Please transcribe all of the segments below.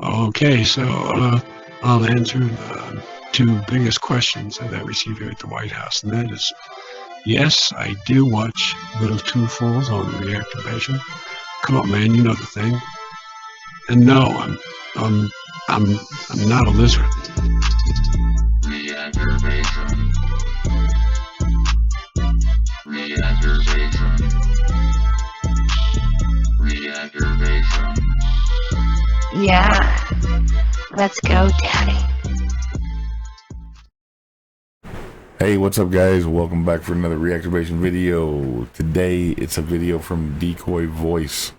Okay, so I'll answer the two biggest questions that I receive here at the White House, and that is, yes, I do watch Little Two Fools on Reactivation. Come on, man, you know the thing. And no, I'm not a lizard. Reactivation. Reactivation. Reactivation. Yeah, let's go, Daddy. Hey, what's up, guys? Welcome back for another reactivation video. Today, it's a video from Decoy Voice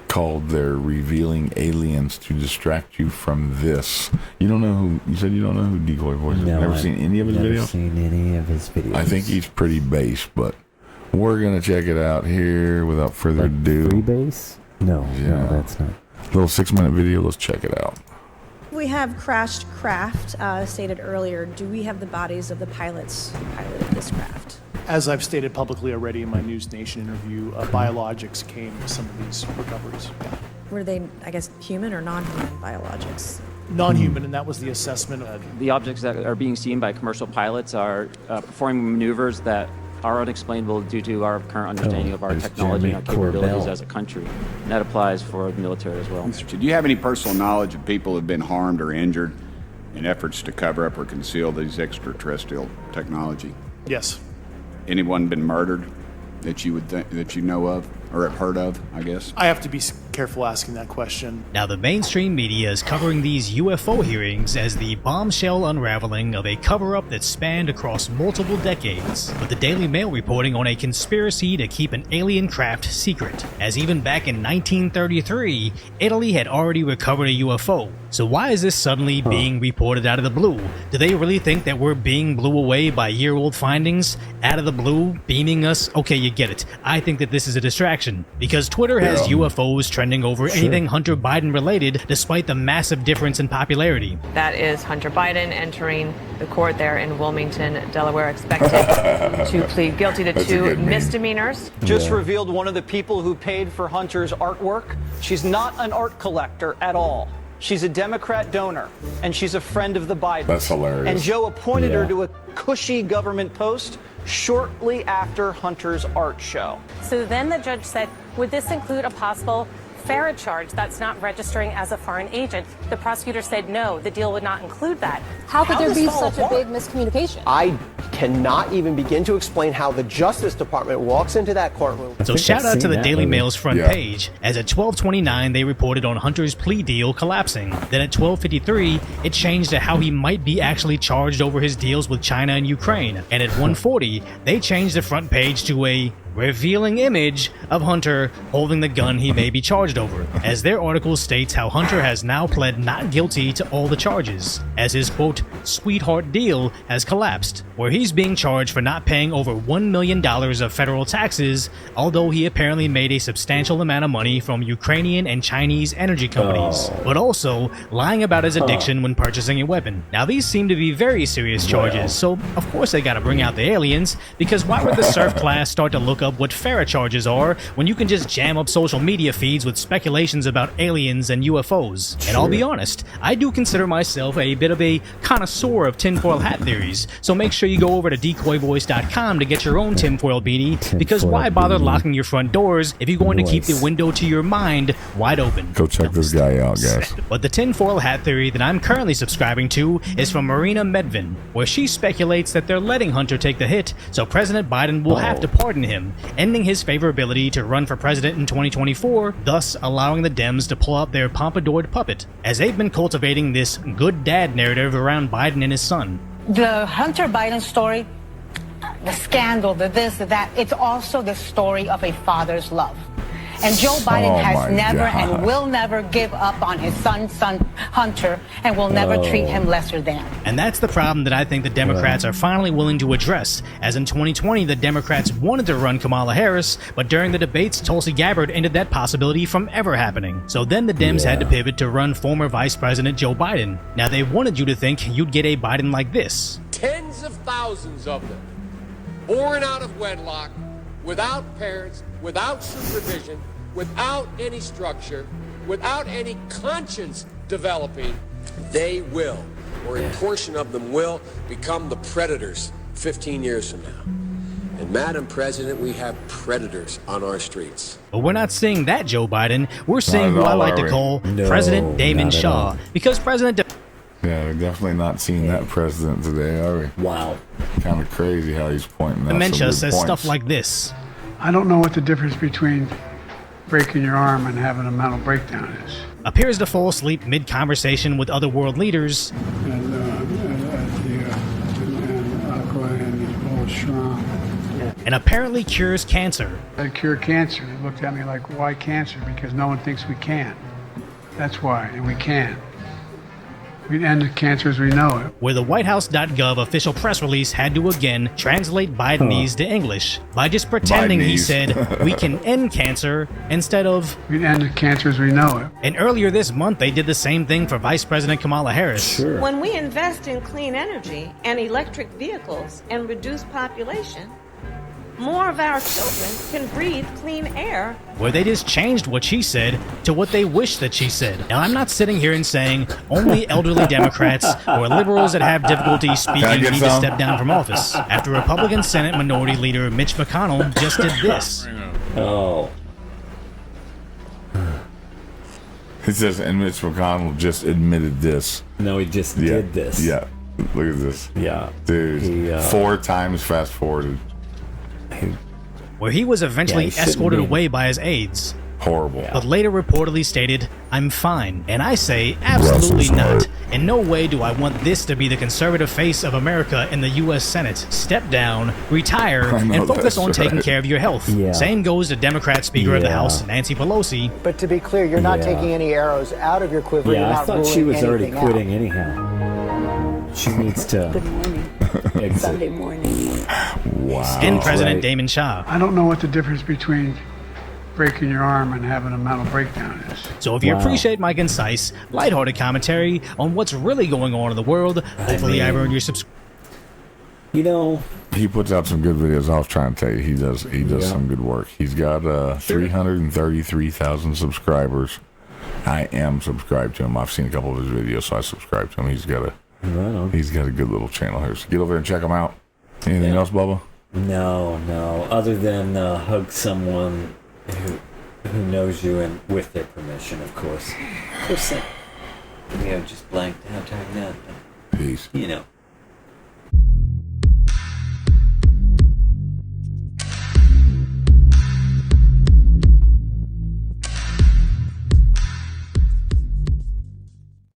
called "They're Revealing Aliens to Distract You from This." You don't know who? You said you don't know who Decoy Voice is? No, never seen any of his videos? Never seen any of his videos. I think he's pretty base, but we're gonna check it out here without further ado. Free base? No, Yeah. no, that's not. Little 6-minute video. Let's check it out. We have crashed craft, stated earlier. Do we have the bodies of the pilots who piloted this craft? As I've stated publicly already in my News Nation interview, biologics came to some of these recoveries. Yeah. Were they, I guess, human or non-human biologics? Non-human, and that was the assessment. The objects that are being seen by commercial pilots are performing maneuvers that are unexplainable due to our current understanding of our there's technology and our Jeremy capabilities Corbell. as a country. And that applies for the military as well. Do you have any personal knowledge of people who have been harmed or injured in efforts to cover up or conceal these extraterrestrial technology? Yes. Anyone been murdered that you would that you know of or have heard of, I guess? I have to be careful asking that question. Now, the mainstream media is covering these UFO hearings as the bombshell unraveling of a cover-up that spanned across multiple decades, with the Daily Mail reporting on a conspiracy to keep an alien craft secret, as even back in 1933, Italy had already recovered a UFO. So why is this suddenly being reported out of the blue? Do they really think that we're being blew away by year-old findings? Out of the blue, beaming us? Okay, you get it. I think that this is a distraction, because Twitter has UFOs trending over anything Hunter Biden related, despite the massive difference in popularity. That is Hunter Biden entering the court there in Wilmington, Delaware, expected to plead guilty to two misdemeanors. Just revealed one of the people who paid for Hunter's artwork. She's not an art collector at all. She's a Democrat donor, and she's a friend of the Bidens. That's hilarious. And Joe appointed her to a cushy government post shortly after Hunter's art show. So then the judge said, would this include a possible FARA charge that's not registering as a foreign agent? The prosecutor said no, the deal would not include that. How could there be such a big miscommunication? I cannot even begin to explain how the Justice Department walks into that courtroom. So shout out to the Daily Mail's front page, as at 12:29 they reported on Hunter's plea deal collapsing. Then at 12:53 it changed to how he might be actually charged over his deals with China and Ukraine. And at 1:40 they changed the front page to a revealing image of Hunter holding the gun he may be charged over, as their article states how Hunter has now pled not guilty to all the charges, as his quote sweetheart deal has collapsed, where he's being charged for not paying over $1 million of federal taxes, although he apparently made a substantial amount of money from Ukrainian and Chinese energy companies, but also lying about his addiction when purchasing a weapon. Now these seem to be very serious charges, so of course they gotta bring out the aliens, because why would the surf class start to look up what FARA charges are when you can just jam up social media feeds with speculations about aliens and UFOs? And I'll be honest, I do consider myself a bit of a connoisseur of tinfoil hat theories, so make sure you go over to decoyvoice.com to get your own tinfoil beanie, because why bother locking your front doors if you're going to keep the window to your mind wide open? Go check this guy out, guys. But the tinfoil hat theory that I'm currently subscribing to is from Marina Medvin, where she speculates that they're letting Hunter take the hit, so President Biden will have to pardon him, ending his favorability to run for president in 2024, thus allowing the Dems to pull out their pompadoured puppet, as they've been cultivating this good dad narrative around Biden and his son. The Hunter Biden story, the scandal, the this, the that, it's also the story of a father's love. And Joe Biden has never and will never give up on his son Hunter, and will never treat him lesser than. And that's the problem that I think the Democrats are finally willing to address, as in 2020 the Democrats wanted to run Kamala Harris, but during the debates Tulsi Gabbard ended that possibility from ever happening. So then the Dems had to pivot to run former Vice President Joe Biden. Now they wanted you to think you'd get a Biden like this. Tens of thousands of them, born out of wedlock, without parents, without supervision, without any structure, without any conscience developing, they will, or a portion of them will, become the predators 15 years from now. And Madam President, we have predators on our streets. But we're not seeing that Joe Biden. We're seeing who I like to call President Damon Shaw. Because President... Yeah, we're definitely not seeing that president today, are we? Wow. Kind of crazy how he's pointing out Dementia some good says points. stuff like this. I don't know what the difference between breaking your arm and having a mental breakdown is. Appears to fall asleep mid-conversation with other world leaders. And I'll go ahead and hold strong. And apparently cures cancer. I cure cancer. They looked at me like, why cancer? Because no one thinks we can. That's why, and we can. We'd end the cancer as we know it. Where the WhiteHouse.gov official press release had to again translate Bidenese to English by just pretending he said, we can end cancer, instead of, we'd end the cancer as we know it. And earlier this month, they did the same thing for Vice President Kamala Harris. Sure. When we invest in clean energy and electric vehicles and reduce population, more of our children can breathe clean air. Where they just changed what she said to what they wish that she said. Now, I'm not sitting here and saying only elderly Democrats or liberals that have difficulty speaking need to step down from office. After Republican Senate Minority Leader Mitch McConnell just did this. Oh. It says, and Mitch McConnell just admitted this. No, he just did this. Yeah. Look at this. Yeah. Dude, He, 4 times fast forwarded. Where he was eventually escorted away by his aides. Horrible. But later reportedly stated, I'm fine. And I say, absolutely not. In no way do I want this to be the conservative face of America in the U.S. Senate. Step down, retire, and focus on taking care of your health. Yeah. Same goes to Democrat Speaker of the House, Nancy Pelosi. But to be clear, you're not taking any arrows out of your quiver. Yeah, you're I not thought she was already anything quitting anyhow. She needs to... Good morning. Sunday morning. Wow. And President Damon Shaw. I don't know what the difference between breaking your arm and having a mental breakdown is. So if you appreciate my concise, lighthearted commentary on what's really going on in the world, hopefully I've earned your subscription. You know, he puts out some good videos. I was trying to tell you, he does some good work. He's got 333,000 subscribers. I am subscribed to him. I've seen a couple of his videos, so I subscribe to him. He's got a good little channel here. So get over there and check him out. Anything else, Bubba? No. Other than hug someone who knows you and with their permission, of course. Of course, just blanked out during that. Peace. You know.